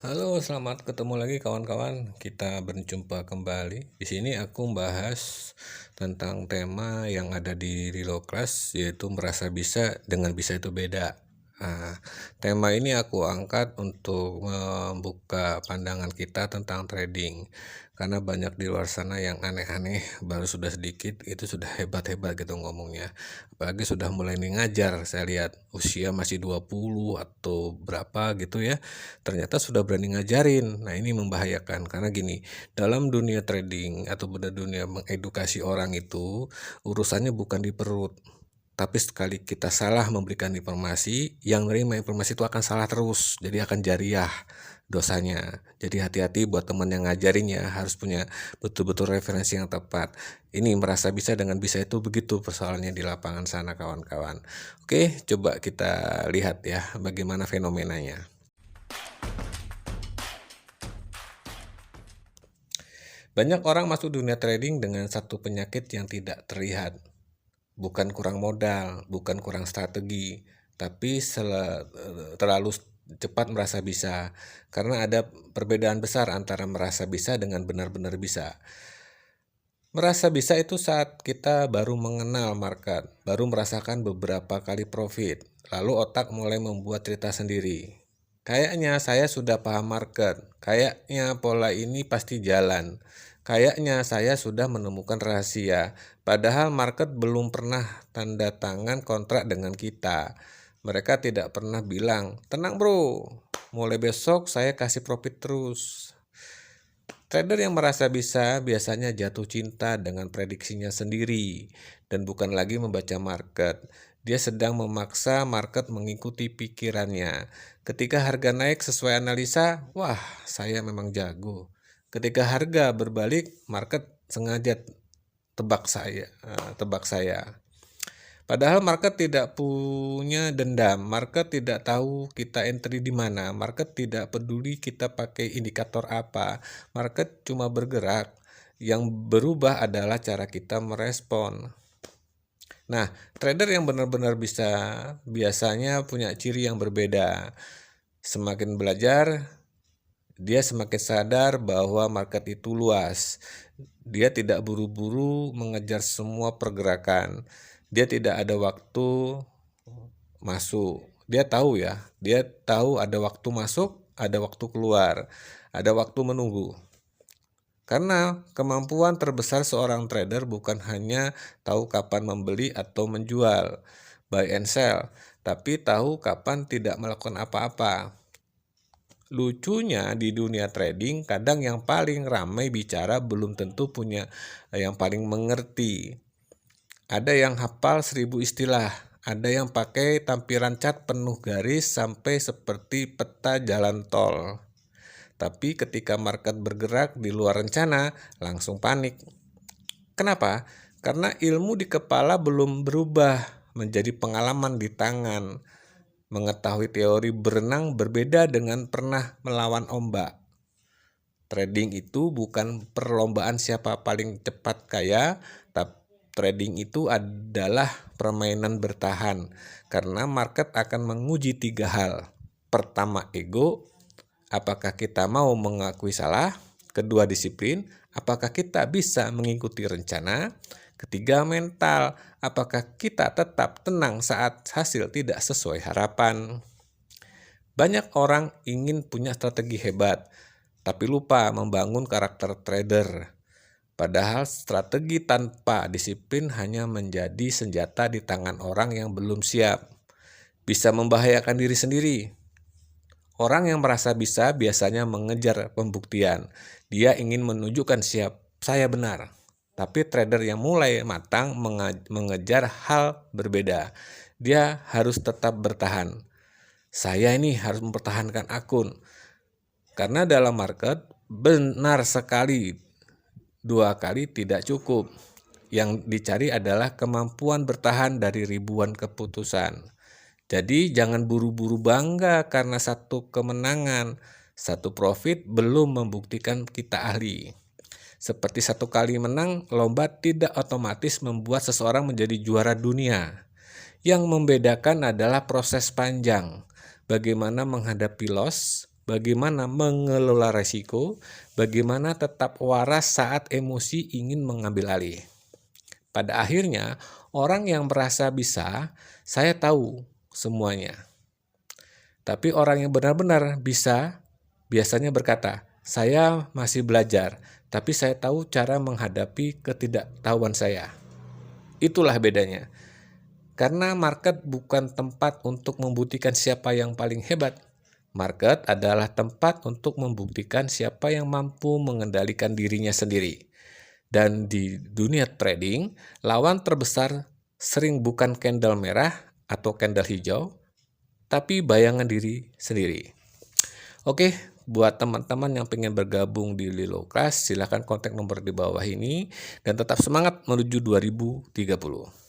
Halo, selamat ketemu lagi kawan-kawan. Kita berjumpa kembali. Di sini aku membahas tentang tema yang ada di Rilo Class, yaitu merasa bisa dengan bisa itu beda. Nah, tema ini aku angkat untuk membuka pandangan kita tentang trading. Karena banyak di luar sana yang aneh-aneh, baru sudah sedikit itu sudah hebat-hebat gitu ngomongnya. Apalagi sudah mulai nih ngajar, saya lihat usia masih 20 atau berapa gitu ya. Ternyata sudah berani ngajarin. Nah, ini membahayakan karena gini, dalam dunia trading atau dunia mengedukasi orang itu urusannya bukan di perut. Tapi sekali kita salah memberikan informasi, yang nerima informasi itu akan salah terus. Jadi akan jariah dosanya. Jadi hati-hati buat teman yang ngajarinnya, harus punya betul-betul referensi yang tepat. Ini merasa bisa dengan bisa itu begitu persoalannya di lapangan sana kawan-kawan. Oke, coba kita lihat ya bagaimana fenomenanya. Banyak orang masuk dunia trading dengan satu penyakit yang tidak terlihat. Bukan kurang modal, bukan kurang strategi, tapi terlalu cepat merasa bisa. Karena ada perbedaan besar antara merasa bisa dengan benar-benar bisa. Merasa bisa itu saat kita baru mengenal market, baru merasakan beberapa kali profit, lalu otak mulai membuat cerita sendiri. Kayaknya saya sudah paham market, kayaknya pola ini pasti jalan, kayaknya saya sudah menemukan rahasia, padahal market belum pernah tanda tangan kontrak dengan kita. Mereka tidak pernah bilang, tenang bro, mulai besok saya kasih profit terus. Trader yang merasa bisa biasanya jatuh cinta dengan prediksinya sendiri dan bukan lagi membaca market. Dia sedang memaksa market mengikuti pikirannya. Ketika harga naik sesuai analisa, wah, saya memang jago. Ketika harga berbalik, market sengaja tebak saya. Padahal market tidak punya dendam, market tidak tahu kita entry di mana, market tidak peduli kita pakai indikator apa, market cuma bergerak. Yang berubah adalah cara kita merespon. Nah, trader yang benar-benar bisa biasanya punya ciri yang berbeda. Semakin belajar, dia semakin sadar bahwa market itu luas. Dia tidak buru-buru mengejar semua pergerakan. Dia tidak ada waktu masuk. Dia tahu ada waktu masuk, ada waktu keluar, ada waktu menunggu. Karena kemampuan terbesar seorang trader bukan hanya tahu kapan membeli atau menjual, buy and sell, tapi tahu kapan tidak melakukan apa-apa. Lucunya di dunia trading, kadang yang paling ramai bicara belum tentu punya yang paling mengerti. Ada yang hafal 1000 istilah, ada yang pakai tampilan cat penuh garis sampai seperti peta jalan tol. Tapi ketika market bergerak di luar rencana, langsung panik. Kenapa? Karena ilmu di kepala belum berubah menjadi pengalaman di tangan. Mengetahui teori berenang berbeda dengan pernah melawan ombak. Trading itu bukan perlombaan siapa paling cepat kaya, tapi trading itu adalah permainan bertahan. Karena market akan menguji 3 hal. Pertama, ego. Apakah kita mau mengakui salah? Kedua, disiplin. Apakah kita bisa mengikuti rencana? Ketiga, mental. Apakah kita tetap tenang saat hasil tidak sesuai harapan? Banyak orang ingin punya strategi hebat, tapi lupa membangun karakter trader. Padahal strategi tanpa disiplin hanya menjadi senjata di tangan orang yang belum siap. Bisa membahayakan diri sendiri. Orang yang merasa bisa biasanya mengejar pembuktian. Dia ingin menunjukkan saya benar. Tapi trader yang mulai matang mengejar hal berbeda. Dia harus tetap bertahan. Saya ini harus mempertahankan akun. Karena dalam market benar sekali 2 kali tidak cukup. Yang dicari adalah kemampuan bertahan dari ribuan keputusan. Jadi jangan buru-buru bangga karena satu kemenangan, satu profit belum membuktikan kita ahli. Seperti satu kali menang, lomba tidak otomatis membuat seseorang menjadi juara dunia. Yang membedakan adalah proses panjang. Bagaimana menghadapi loss, bagaimana mengelola resiko, bagaimana tetap waras saat emosi ingin mengambil alih. Pada akhirnya, orang yang merasa bisa, saya tahu semuanya. Tapi orang yang benar-benar bisa, biasanya berkata, saya masih belajar, tapi saya tahu cara menghadapi ketidaktahuan saya. Itulah bedanya. Karena market bukan tempat untuk membuktikan siapa yang paling hebat. Market adalah tempat untuk membuktikan siapa yang mampu mengendalikan dirinya sendiri. Dan di dunia trading, lawan terbesar sering bukan candle merah atau candle hijau, tapi bayangan diri sendiri. Oke, buat teman-teman yang pengen bergabung di Lilo Class, silahkan kontak nomor di bawah ini dan tetap semangat menuju 2030.